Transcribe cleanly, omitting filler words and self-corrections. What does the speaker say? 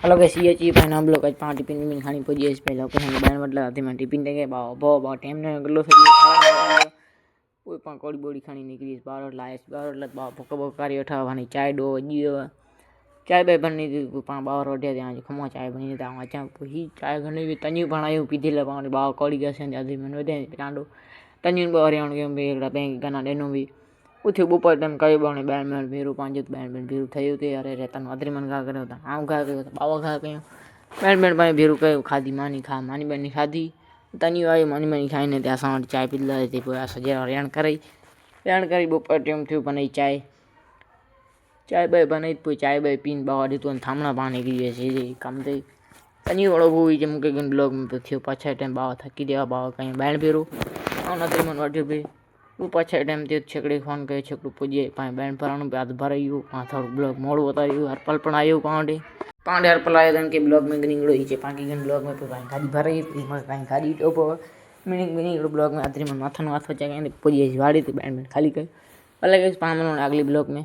Halo guys, iya sih pengen ambil guys pang tipin min khani puji es pelo ko hang ban मतलब आधे में tiffin देके बा time ने गलो से कोई पा कोड़ी बोड़ी खानी निकली 12 लायस 12 लत बा भोक भोकारी उठा भानी चाय दो जियो चाय बे बनी दी पा 12 रोटे दे आज खमो चाय बनी दा आचा ही चाय घणी भी तन्यू बनायो पीधी ले पा बा कोड़ी गसे आधे में दे टांडो तन्यू बो हरियाण के बेड़ा बैंक गना देनो भी उथे बपोर टाइम कई बने बैन में भीरू पांच बैन में भीरू थयो ते अरे रेतन अदरी मन गा करे था आऊ गा करे बावा गा कयो बैन में भाई भीरू कयो खादी मानी खा मानी बनी खादी तनी आई मानी मानी खाई ने त्या सा चाय पी ले ते पूरा सजे हरियाण करी बपोर टाइम थयो बने चाय बे बने पु चाय बे पीन बावा दे तो थामणा पानी की जे काम दे तनी वालो हुई जे मुके गन ब्लॉग में थयो पाछा टाइम बावा थकी देवा बावा कई बैन भीरू आ नदरी मन वाट्यो भी वो पाछा टाइम ते छकड़ी फोन करे छकड़ू पुजे पाए बैन पराणु पे आज भरायु आ थोड़ ब्लॉग मोड़ बतायु हरपल पण आयो पांडे हरपल आयो तन के ब्लॉग में गनिंगड़ो ही छे पाकी गन ब्लॉग में पे भाई गाड़ी भराई म काई गाड़ी टोपो मीनिंग ब्लॉग में आदरी में माथा नो हाथ वचा के पुजे वाड़ी ते बैन में खाली कर अलग इस पामनो अगली ब्लॉग में।